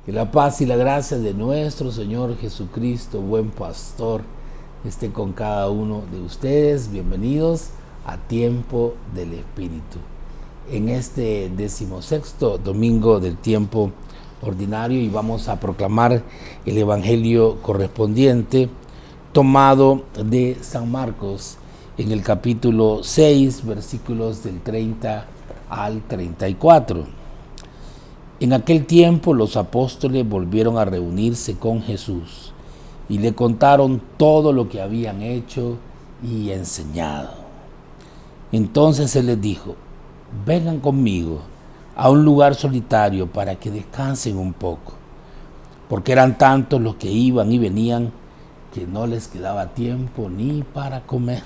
Que la paz y la gracia de nuestro Señor Jesucristo, buen pastor, esté con cada uno de ustedes. Bienvenidos a Tiempo del Espíritu. En este 16º domingo del tiempo ordinario, y vamos a proclamar el evangelio correspondiente tomado de San Marcos en el capítulo 6, versículos del 30 al 34. En aquel tiempo los apóstoles volvieron a reunirse con Jesús y le contaron todo lo que habían hecho y enseñado. Entonces él les dijo: vengan conmigo a un lugar solitario para que descansen un poco, porque eran tantos los que iban y venían que no les quedaba tiempo ni para comer.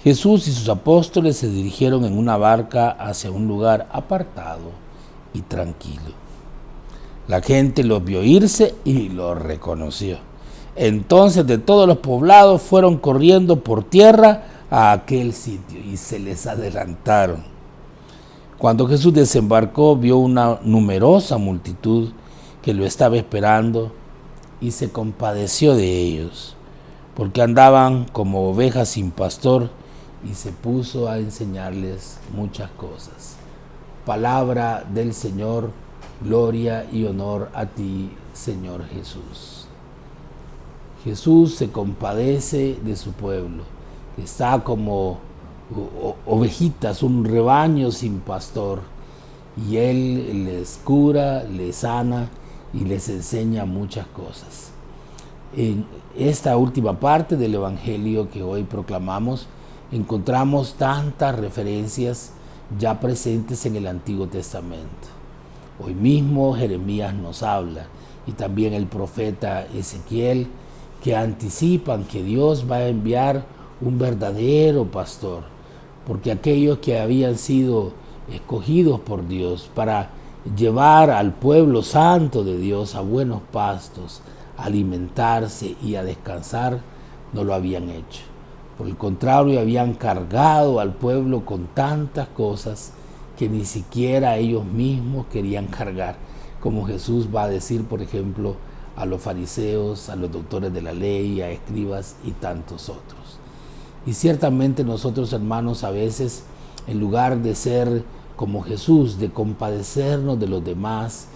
Jesús y sus apóstoles se dirigieron en una barca hacia un lugar apartado y tranquilo. La gente los vio irse y los reconoció. Entonces de todos los poblados fueron corriendo por tierra a aquel sitio y se les adelantaron. Cuando Jesús desembarcó, vio una numerosa multitud que lo estaba esperando y se compadeció de ellos, porque andaban como ovejas sin pastor, y se puso a enseñarles muchas cosas. Palabra del Señor, gloria y honor a ti, Señor Jesús. Jesús se compadece de su pueblo, que está como ovejitas, un rebaño sin pastor, y Él les cura, les sana y les enseña muchas cosas. En esta última parte del Evangelio que hoy proclamamos, encontramos tantas referencias ya presentes en el Antiguo Testamento. Hoy mismo Jeremías nos habla, y también el profeta Ezequiel, que anticipan que Dios va a enviar un verdadero pastor, porque aquellos que habían sido escogidos por Dios para llevar al pueblo santo de Dios a buenos pastos, a alimentarse y a descansar, no lo habían hecho. Por el contrario, habían cargado al pueblo con tantas cosas que ni siquiera ellos mismos querían cargar, como Jesús va a decir, por ejemplo, a los fariseos, a los doctores de la ley, a escribas y tantos otros. Y ciertamente nosotros, hermanos, a veces, en lugar de ser como Jesús, de compadecernos de los demás,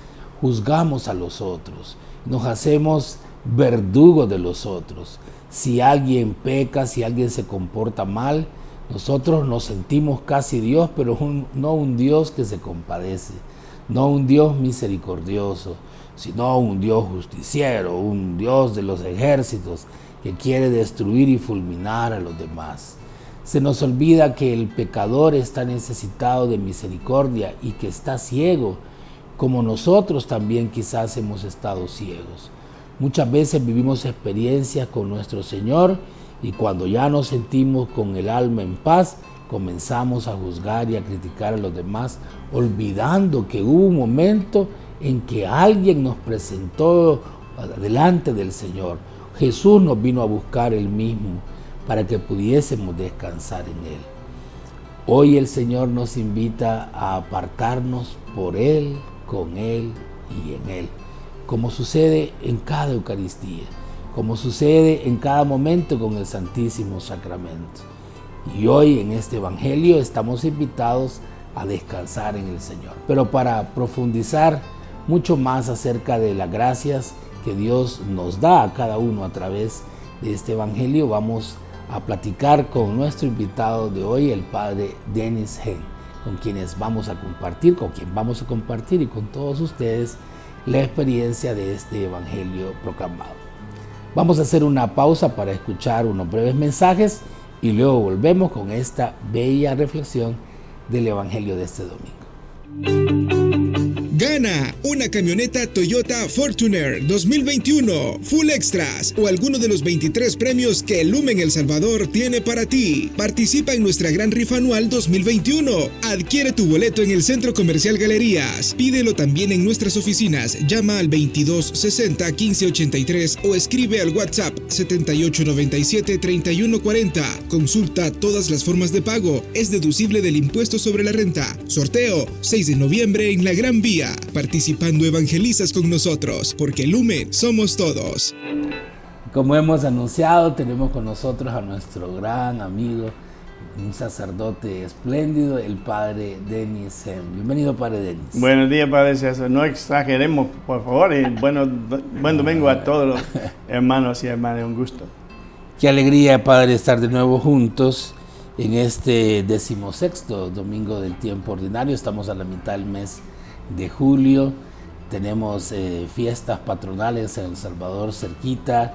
juzgamos a los otros, nos hacemos verdugos de los otros. Si alguien peca, si alguien se comporta mal, nosotros nos sentimos casi Dios, pero no un Dios que se compadece, no un Dios misericordioso, sino un Dios justiciero, un Dios de los ejércitos que quiere destruir y fulminar a los demás. Se nos olvida que el pecador está necesitado de misericordia y que está ciego, como nosotros también quizás hemos estado ciegos. Muchas veces vivimos experiencias con nuestro Señor, y cuando ya nos sentimos con el alma en paz, comenzamos a juzgar y a criticar a los demás, olvidando que hubo un momento en que alguien nos presentó delante del Señor. Jesús nos vino a buscar Él mismo para que pudiésemos descansar en Él. Hoy el Señor nos invita a apartarnos por Él, con Él y en Él, como sucede en cada Eucaristía, como sucede en cada momento con el Santísimo Sacramento. Y hoy en este Evangelio estamos invitados a descansar en el Señor. Pero para profundizar mucho más acerca de las gracias que Dios nos da a cada uno a través de este Evangelio, vamos a platicar con nuestro invitado de hoy, el Padre Denis Hen, con quien vamos a compartir y con todos ustedes la experiencia de este Evangelio proclamado. Vamos a hacer una pausa para escuchar unos breves mensajes y luego volvemos con esta bella reflexión del Evangelio de este domingo. Gana una camioneta Toyota Fortuner 2021 Full Extras o alguno de los 23 premios que Lumen El Salvador tiene para ti. Participa en nuestra gran rifa anual 2021. Adquiere tu boleto en el Centro Comercial Galerías. Pídelo también en nuestras oficinas. Llama al 2260 1583 o escribe al WhatsApp 7897 3140. Consulta todas las formas de pago. Es deducible del impuesto sobre la renta. Sorteo 6 de noviembre en la Gran Vía. Participando evangelizas con nosotros, porque Lumen somos todos. Como hemos anunciado, tenemos con nosotros a nuestro gran amigo, un sacerdote espléndido, el Padre Denis Sem. Bienvenido, Padre Denis. Buenos días, Padre César. No exageremos, por favor. Y buen domingo a todos los hermanos y hermanas. Un gusto. Qué alegría, Padre, estar de nuevo juntos en este 16º domingo del tiempo ordinario. Estamos a la mitad del mes de julio. Tenemos fiestas patronales en El Salvador cerquita.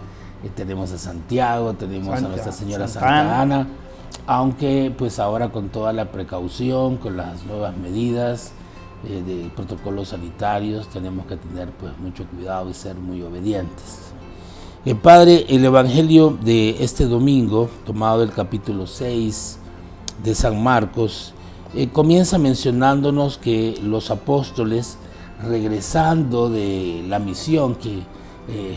Tenemos a Santiago, tenemos a Nuestra Señora Santa Ana. Aunque pues ahora con toda la precaución, con las nuevas medidas de protocolos sanitarios, tenemos que tener pues mucho cuidado y ser muy obedientes. Padre, el Evangelio de este domingo, tomado del capítulo 6 de San Marcos, comienza mencionándonos que los apóstoles, regresando de la misión que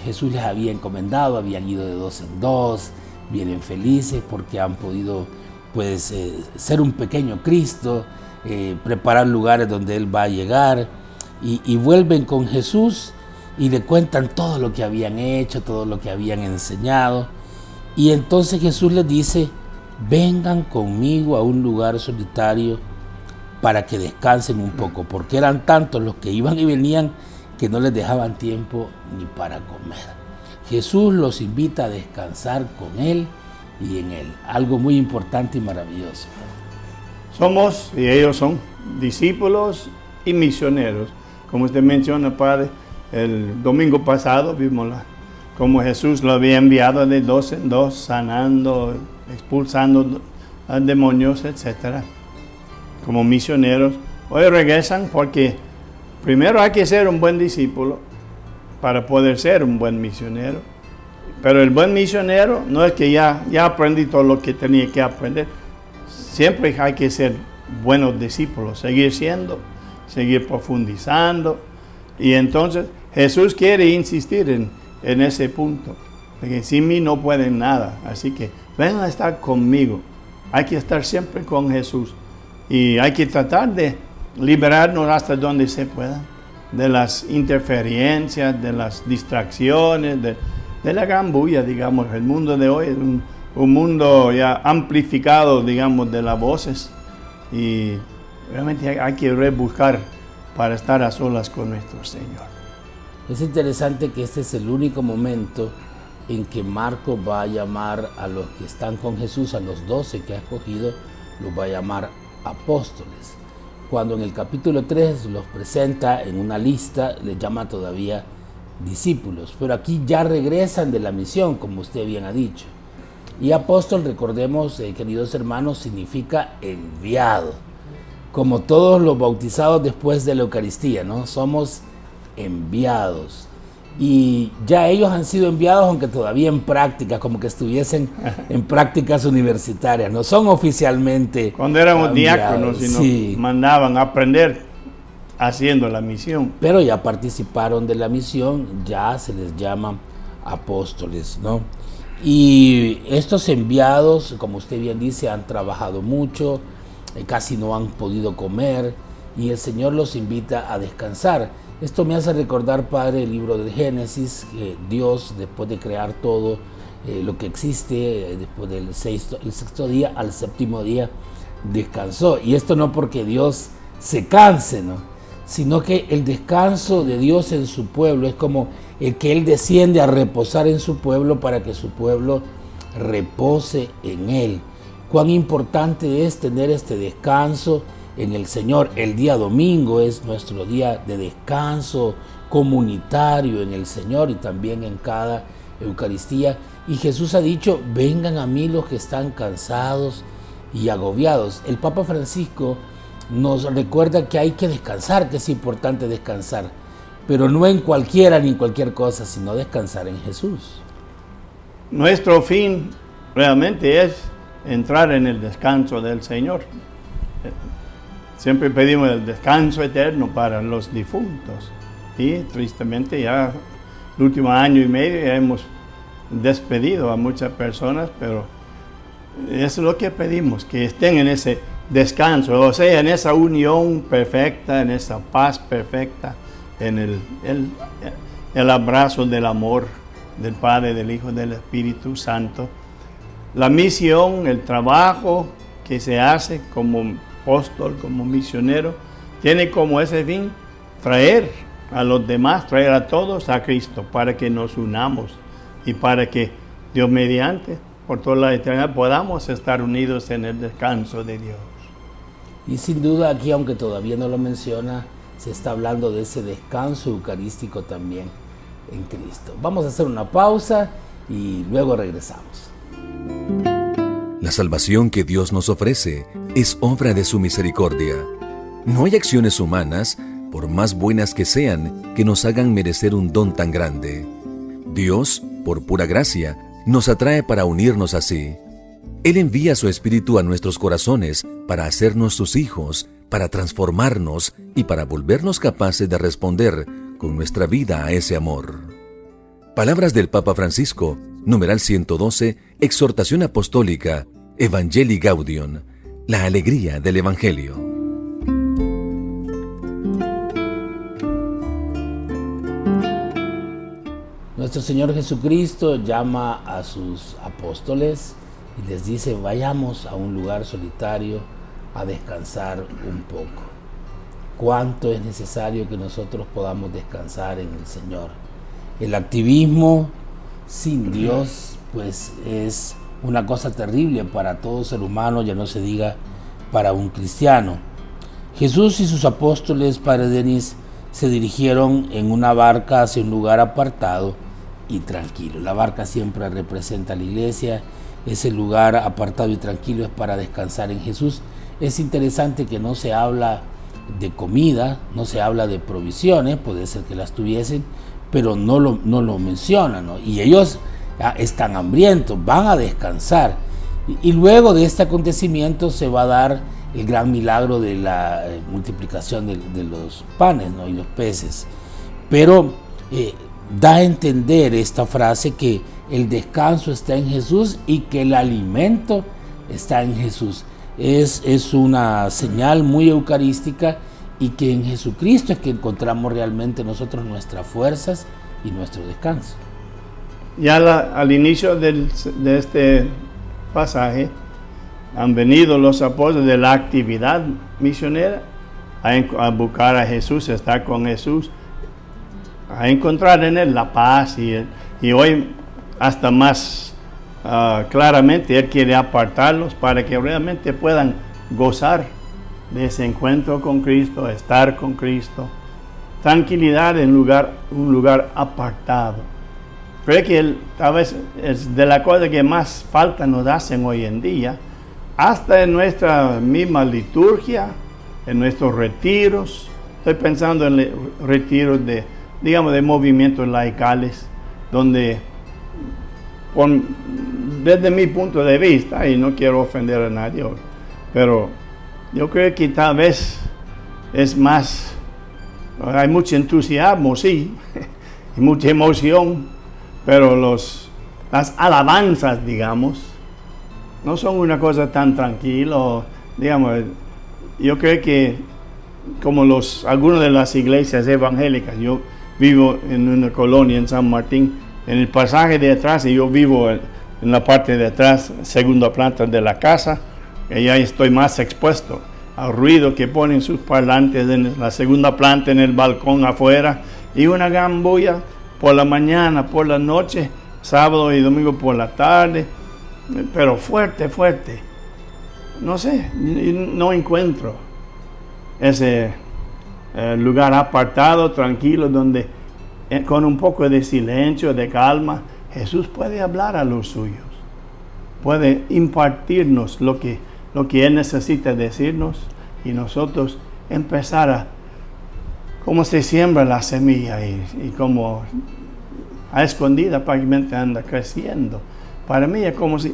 Jesús les había encomendado, habían ido de 2 en 2, vienen felices porque han podido pues ser un pequeño Cristo, preparar lugares donde Él va a llegar, y vuelven con Jesús y le cuentan todo lo que habían hecho, todo lo que habían enseñado. Y entonces Jesús les dice: vengan conmigo a un lugar solitario para que descansen un poco, porque eran tantos los que iban y venían que no les dejaban tiempo ni para comer. Jesús los invita a descansar con Él y en Él. Algo muy importante y maravilloso. Somos, y ellos son, discípulos y misioneros. Como usted menciona, Padre, el domingo pasado vimos cómo Jesús lo había enviado de 2 en 2, sanando, expulsando a demonios, etc. Como misioneros. Hoy regresan porque primero hay que ser un buen discípulo para poder ser un buen misionero. Pero el buen misionero no es que ya aprendí todo lo que tenía que aprender. Siempre hay que ser buenos discípulos, seguir profundizando. Y entonces Jesús quiere insistir en ese punto, de que sin mí no pueden nada. Así que vengan a estar conmigo. Hay que estar siempre con Jesús. Y hay que tratar de liberarnos hasta donde se pueda de las interferencias, de las distracciones, de la gran bulla, digamos. El mundo de hoy es un mundo ya amplificado, digamos, de las voces, y realmente hay que rebuscar para estar a solas con nuestro Señor. Es interesante que este es el único momento en que Marcos va a llamar a los que están con Jesús, a los 12 que ha escogido, los va a llamar apóstoles. Cuando en el capítulo 3 los presenta en una lista, les llama todavía discípulos. Pero aquí ya regresan de la misión, como usted bien ha dicho. Y apóstol, recordemos, queridos hermanos, significa enviado. Como todos los bautizados después de la Eucaristía, ¿no? Somos enviados. Y ya ellos han sido enviados, aunque todavía en práctica, como que estuviesen en prácticas universitarias, no son oficialmente cuando éramos enviados, diáconos y nos mandaban a aprender haciendo la misión. Pero ya participaron de la misión, ya se les llama apóstoles, ¿no? Y estos enviados, como usted bien dice, han trabajado mucho, casi no han podido comer, y el Señor los invita a descansar. Esto me hace recordar, Padre, el libro del Génesis, que Dios, después de crear todo lo que existe, después del sexto día al séptimo día, descansó. Y esto no porque Dios se canse, ¿no? Sino que el descanso de Dios en su pueblo es como el que Él desciende a reposar en su pueblo para que su pueblo repose en Él. Cuán importante es tener este descanso en el Señor. El día domingo es nuestro día de descanso comunitario en el Señor y también en cada Eucaristía. Y Jesús ha dicho: vengan a mí los que están cansados y agobiados. El Papa Francisco nos recuerda que hay que descansar, que es importante descansar, pero no en cualquiera ni en cualquier cosa, sino descansar en Jesús. Nuestro fin realmente es entrar en el descanso del Señor. Siempre pedimos el descanso eterno para los difuntos, y tristemente ya el último año y medio ya hemos despedido a muchas personas, pero eso es lo que pedimos, que estén en ese descanso, o sea, en esa unión perfecta, en esa paz perfecta, en el abrazo del amor del Padre, del Hijo, del Espíritu Santo. La misión, el trabajo que se hace como apóstol, como misionero, tiene como ese fin traer a los demás, traer a todos a Cristo, para que nos unamos y para que Dios mediante, por toda la eternidad, podamos estar unidos en el descanso de Dios. Y sin duda aquí, aunque todavía no lo menciona, se está hablando de ese descanso eucarístico también en Cristo. Vamos a hacer una pausa y luego regresamos. La salvación que Dios nos ofrece es obra de su misericordia. No hay acciones humanas, por más buenas que sean, que nos hagan merecer un don tan grande. Dios, por pura gracia, nos atrae para unirnos así. Él envía su Espíritu a nuestros corazones para hacernos sus hijos, para transformarnos y para volvernos capaces de responder con nuestra vida a ese amor. Palabras del Papa Francisco, numeral 112, exhortación apostólica, Evangelii Gaudium, la alegría del Evangelio. Nuestro Señor Jesucristo llama a sus apóstoles y les dice: vayamos a un lugar solitario a descansar un poco. ¿Cuánto es necesario que nosotros podamos descansar en el Señor? El activismo sin Dios, pues, es una cosa terrible para todo ser humano, ya no se diga para un cristiano. Jesús y sus apóstoles, Padre Denis, se dirigieron en una barca hacia un lugar apartado y tranquilo. La barca siempre representa a la iglesia. Ese lugar apartado y tranquilo es para descansar en Jesús. Es interesante que no se habla de comida, no se habla de provisiones, puede ser que las tuviesen, pero no lo mencionan, ¿no? Y ellos están hambrientos, van a descansar. Y luego de este acontecimiento se va a dar el gran milagro de la multiplicación de los panes, ¿no? Y los peces. Pero da a entender esta frase que el descanso está en Jesús y que el alimento está en Jesús. Es una señal muy eucarística, y que en Jesucristo es que encontramos realmente nosotros nuestras fuerzas y nuestro descanso. Ya al inicio de este pasaje han venido los apóstoles de la actividad misionera a buscar a Jesús, a estar con Jesús, a encontrar en Él la paz, y hoy hasta más claramente Él quiere apartarlos para que realmente puedan gozar de ese encuentro con Cristo, estar con Cristo, tranquilidad en un lugar apartado. Creo que tal vez es de la cosa que más falta nos hacen hoy en día, hasta en nuestra misma liturgia, en nuestros retiros. Estoy pensando en retiros de movimientos laicales, donde desde mi punto de vista, y no quiero ofender a nadie, pero yo creo que tal vez es más, hay mucho entusiasmo, sí, y mucha emoción, pero las alabanzas, digamos, no son una cosa tan tranquila. Yo creo que como algunas de las iglesias evangélicas, yo vivo en una colonia en San Martín, en el pasaje de atrás, y yo vivo en la parte de atrás, segunda planta de la casa, y ahí estoy más expuesto al ruido que ponen sus parlantes en la segunda planta, en el balcón afuera, y una gran bulla por la mañana, por la noche, sábado y domingo por la tarde, pero fuerte. No sé, no encuentro ese lugar apartado, tranquilo, donde con un poco de silencio, de calma, Jesús puede hablar a los suyos, puede impartirnos lo que Él necesita decirnos, y nosotros empezar cómo se siembra la semilla y cómo a escondida prácticamente anda creciendo. Para mí es como si,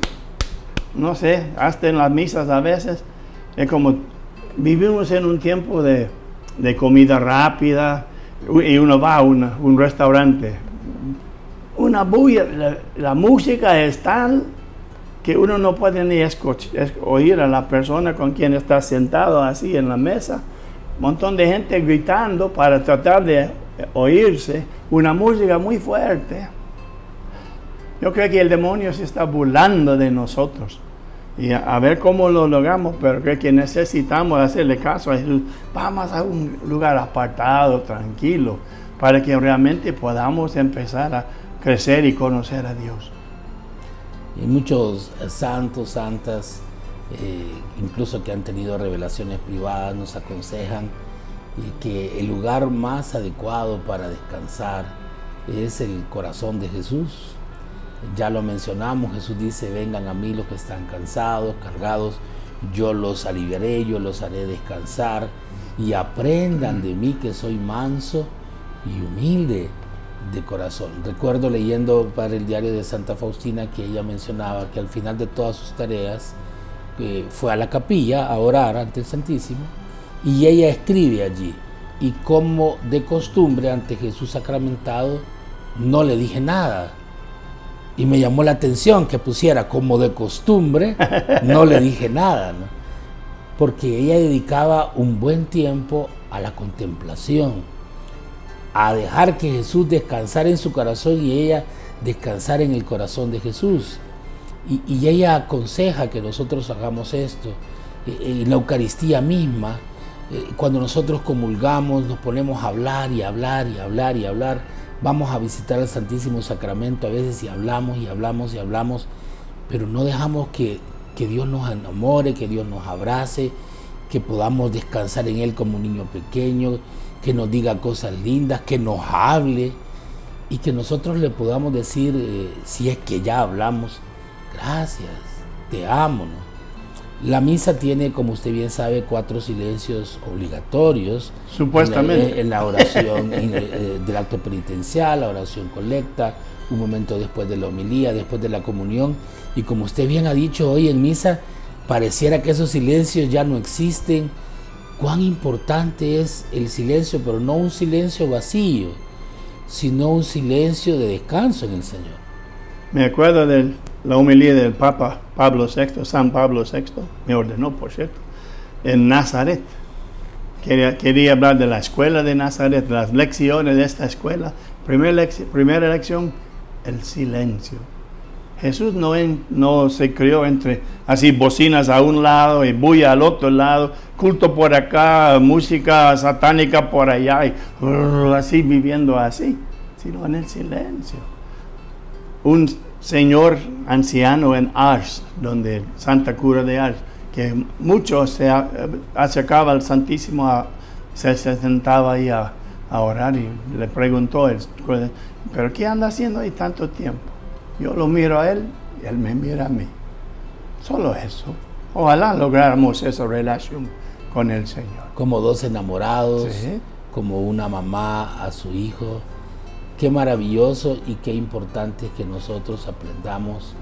no sé, hasta en las misas a veces, es como vivimos en un tiempo de comida rápida, y uno va a un restaurante, una bulla, la música es tal que uno no puede ni oír a la persona con quien está sentado así en la mesa. Un montón de gente gritando para tratar de oírse, una música muy fuerte. Yo creo que el demonio se está burlando de nosotros. Y a ver cómo lo logramos, pero creo que necesitamos hacerle caso a Jesús. Vamos a un lugar apartado, tranquilo, para que realmente podamos empezar a crecer y conocer a Dios. Y muchos santos, santas, incluso que han tenido revelaciones privadas, nos aconsejan que el lugar más adecuado para descansar es el corazón de Jesús. Ya lo mencionamos, Jesús dice: vengan a mí los que están cansados, cargados, yo los aliviaré, yo los haré descansar, y aprendan de mí que soy manso y humilde de corazón. Recuerdo leyendo para el diario de Santa Faustina que ella mencionaba que al final de todas sus tareas fue a la capilla a orar ante el Santísimo, y ella escribe allí: y como de costumbre ante Jesús sacramentado no le dije nada. Y me llamó la atención que pusiera como de costumbre, no le dije nada, ¿no? Porque ella dedicaba un buen tiempo a la contemplación, a dejar que Jesús descansara en su corazón y ella descansar en el corazón de Jesús. Y ella aconseja que nosotros hagamos esto. En la Eucaristía misma, cuando nosotros comulgamos, nos ponemos a hablar y hablar y hablar y hablar. Vamos a visitar el Santísimo Sacramento a veces y hablamos y hablamos y hablamos, pero no dejamos que Dios nos enamore, que Dios nos abrace, que podamos descansar en Él como un niño pequeño, que nos diga cosas lindas, que nos hable, y que nosotros le podamos decir, si es que ya hablamos: gracias, te amo, ¿no? La misa tiene, como usted bien sabe, 4 silencios obligatorios. Supuestamente. En la oración del acto penitencial, la oración colecta, un momento después de la homilía, después de la comunión. Y como usted bien ha dicho, hoy en misa pareciera que esos silencios ya no existen. Cuán importante es el silencio, pero no un silencio vacío, sino un silencio de descanso en el Señor. Me acuerdo de la homilía del Papa Pablo VI, San Pablo VI, me ordenó, por cierto, en Nazaret. Quería hablar de la escuela de Nazaret, de las lecciones de esta escuela. Primera lección, el silencio. Jesús no se crió entre así bocinas a un lado y bulla al otro lado, culto por acá, música satánica por allá, y así viviendo así, sino en el silencio. Un señor anciano en Ars, donde Santa Cura de Ars, que mucho se acercaba al Santísimo, se sentaba ahí a orar, y le preguntó: ¿pero qué anda haciendo ahí tanto tiempo? Yo lo miro a él y él me mira a mí. Solo eso. Ojalá lográramos esa relación con el Señor. Como dos enamorados, Sí. como una mamá a su hijo. Qué maravilloso y qué importante que nosotros aprendamos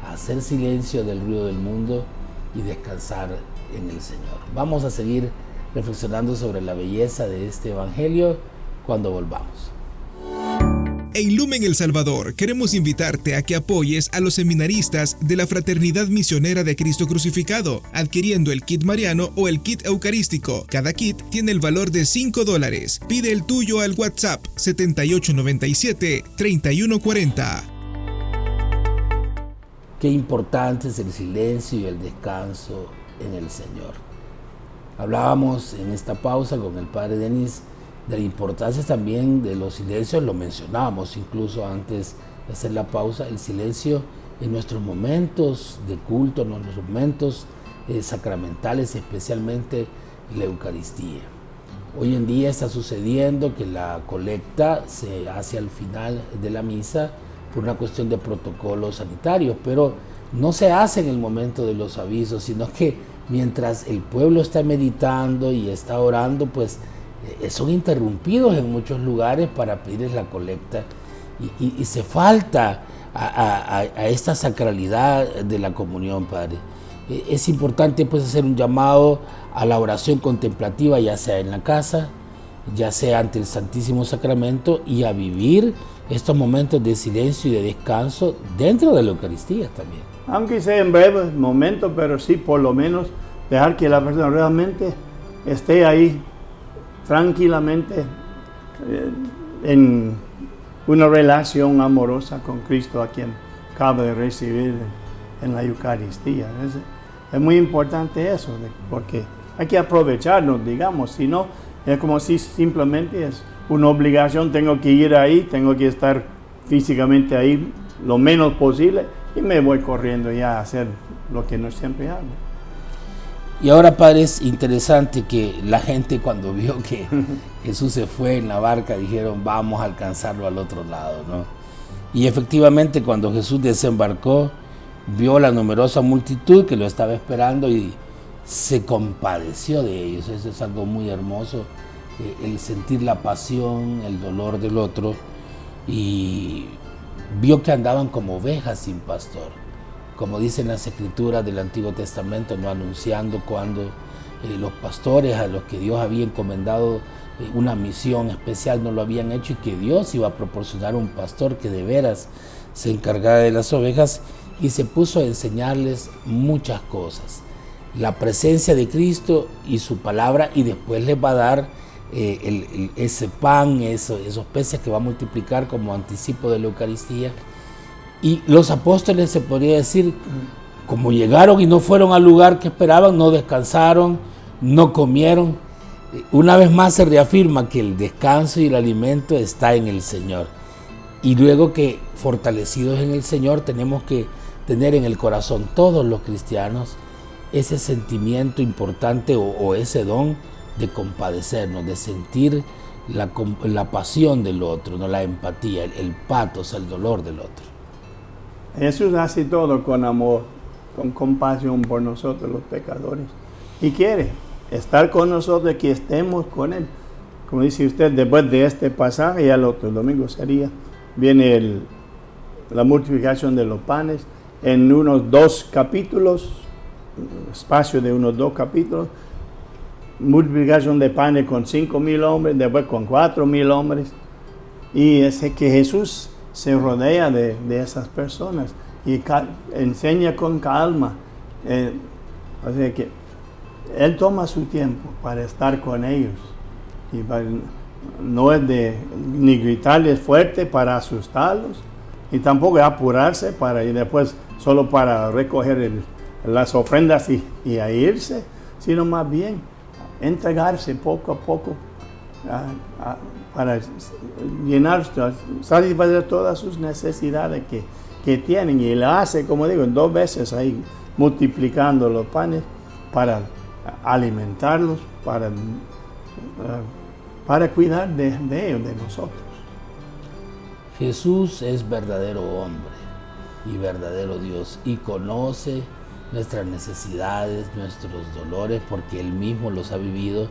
a hacer silencio del ruido del mundo y descansar en el Señor. Vamos a seguir reflexionando sobre la belleza de este Evangelio cuando volvamos. En Lumen El Salvador queremos invitarte a que apoyes a los seminaristas de la Fraternidad Misionera de Cristo Crucificado, adquiriendo el kit mariano o el kit eucarístico. Cada kit tiene el valor de $5. Pide el tuyo al WhatsApp 7897-3140. Qué importante es el silencio y el descanso en el Señor. Hablábamos en esta pausa con el Padre Denis de la importancia también de los silencios, lo mencionábamos incluso antes de hacer la pausa, el silencio en nuestros momentos de culto, en nuestros momentos sacramentales, especialmente la Eucaristía. Hoy en día está sucediendo que la colecta se hace al final de la misa por una cuestión de protocolos sanitarios, pero no se hace en el momento de los avisos, sino que mientras el pueblo está meditando y está orando, pues son interrumpidos en muchos lugares para pedirles la colecta y se falta a esta sacralidad de la comunión, Padre. Es importante pues hacer un llamado a la oración contemplativa, ya sea en la casa, ya sea ante el Santísimo Sacramento, y a vivir estos momentos de silencio y de descanso dentro de la Eucaristía también. Aunque sea en breves momentos, pero sí por lo menos dejar que la persona realmente esté ahí tranquilamente en una relación amorosa con Cristo, a quien acaba de recibir en la Eucaristía. Es muy importante eso, porque hay que aprovecharnos, digamos, si no, es como si simplemente es una obligación, tengo que ir ahí, tengo que estar físicamente ahí lo menos posible y me voy corriendo ya a hacer lo que no siempre hago. Y ahora, padre, es interesante que la gente, cuando vio que Jesús se fue en la barca, dijeron, vamos a alcanzarlo al otro lado, ¿no? Y efectivamente, cuando Jesús desembarcó, vio la numerosa multitud que lo estaba esperando y se compadeció de ellos. Eso es algo muy hermoso, el sentir la pasión, el dolor del otro, y vio que andaban como ovejas sin pastor. Como dicen las escrituras del Antiguo Testamento, no anunciando cuando los pastores a los que Dios había encomendado una misión especial no lo habían hecho, y que Dios iba a proporcionar un pastor que de veras se encargara de las ovejas, y se puso a enseñarles muchas cosas. La presencia de Cristo y su palabra, y después les va a dar ese pan, esos peces que va a multiplicar como anticipo de la Eucaristía. Y los apóstoles, se podría decir, como llegaron y no fueron al lugar que esperaban, no descansaron, no comieron. Una vez más se reafirma que el descanso y el alimento está en el Señor. Y luego, que fortalecidos en el Señor, tenemos que tener en el corazón, todos los cristianos, ese sentimiento importante o ese don de compadecernos, de sentir la pasión del otro, ¿no? La empatía, el patos, el dolor del otro. Jesús hace todo con amor, con compasión por nosotros los pecadores, y quiere estar con nosotros, que estemos con Él. Como dice usted, después de este pasaje, ya el otro domingo viene la multiplicación de los panes en unos 2 capítulos, espacio de unos 2 capítulos, multiplicación de panes con 5,000 hombres, después con 4,000 hombres, y es que Jesús se rodea de esas personas y enseña con calma. O sea que Él toma su tiempo para estar con ellos, y no es ni gritarles fuerte para asustarlos, y tampoco apurarse y después solo para recoger las ofrendas y a irse, sino más bien entregarse poco a poco para satisfacer todas sus necesidades que tienen. Y Él hace, como digo, 2 veces ahí, multiplicando los panes para alimentarlos, para cuidar de ellos, de nosotros. Jesús es verdadero hombre y verdadero Dios, y conoce nuestras necesidades, nuestros dolores, porque Él mismo los ha vivido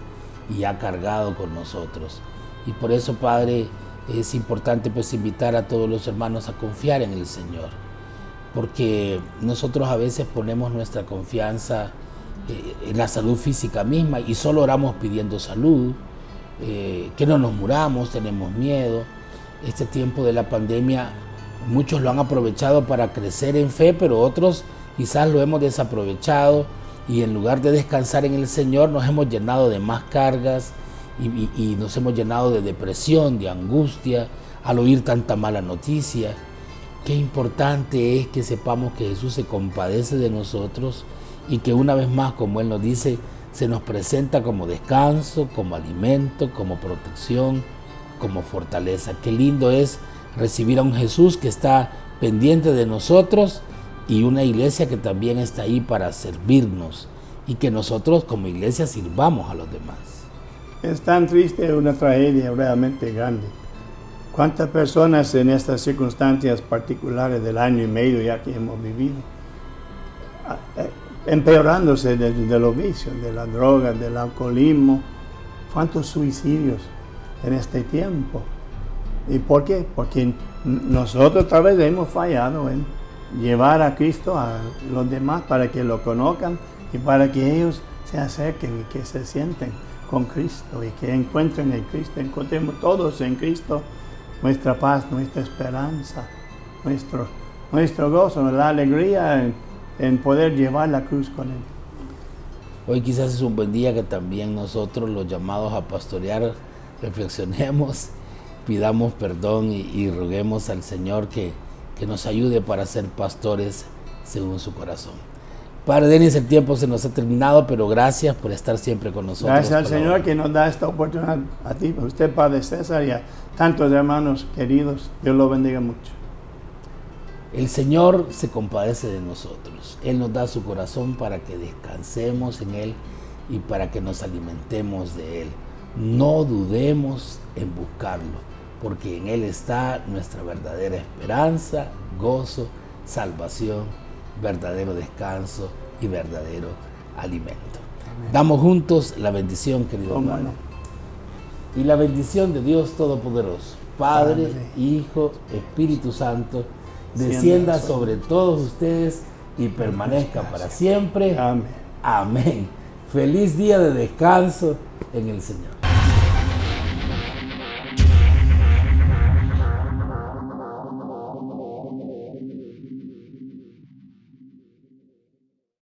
y ha cargado con nosotros. Y por eso, Padre, es importante pues invitar a todos los hermanos a confiar en el Señor, porque nosotros a veces ponemos nuestra confianza en la salud física misma, y solo oramos pidiendo salud, que no nos muramos, tenemos miedo. Este tiempo de la pandemia, muchos lo han aprovechado para crecer en fe, pero otros quizás lo hemos desaprovechado, y en lugar de descansar en el Señor nos hemos llenado de más cargas y nos hemos llenado de depresión, de angustia al oír tanta mala noticia. Qué importante es que sepamos que Jesús se compadece de nosotros, y que una vez más, como Él nos dice, se nos presenta como descanso, como alimento, como protección, como fortaleza. Qué lindo es recibir a un Jesús que está pendiente de nosotros, y una iglesia que también está ahí para servirnos, y que nosotros como iglesia sirvamos a los demás. Es tan triste, una tragedia realmente grande. ¿Cuántas personas en estas circunstancias particulares del año y medio ya que hemos vivido, empeorándose de los vicios, de la droga, del alcoholismo? ¿Cuántos suicidios en este tiempo? ¿Y por qué? Porque nosotros tal vez hemos fallado en llevar a Cristo a los demás para que lo conozcan y para que ellos se acerquen y que se sienten con Cristo y que encuentren en Cristo, encontremos todos en Cristo nuestra paz, nuestra esperanza, nuestro gozo, la alegría en poder llevar la cruz con Él. Hoy quizás es un buen día que también nosotros, los llamados a pastorear, reflexionemos, pidamos perdón y roguemos al Señor que nos ayude para ser pastores según su corazón. Padre Denis, el tiempo se nos ha terminado, pero gracias por estar siempre con nosotros. Gracias al Señor que nos da esta oportunidad a ti, a usted, Padre César, y a tantos hermanos queridos. Dios lo bendiga mucho. El Señor se compadece de nosotros. Él nos da su corazón para que descansemos en Él y para que nos alimentemos de Él. No dudemos en buscarlo, porque en Él está nuestra verdadera esperanza, gozo, salvación, verdadero descanso y verdadero alimento. Amén. Damos juntos la bendición, querido hermano. Y la bendición de Dios Todopoderoso, Padre, Hijo, Espíritu Santo, descienda sobre todos ustedes y permanezca para siempre. Amén. Amén. Feliz día de descanso en el Señor.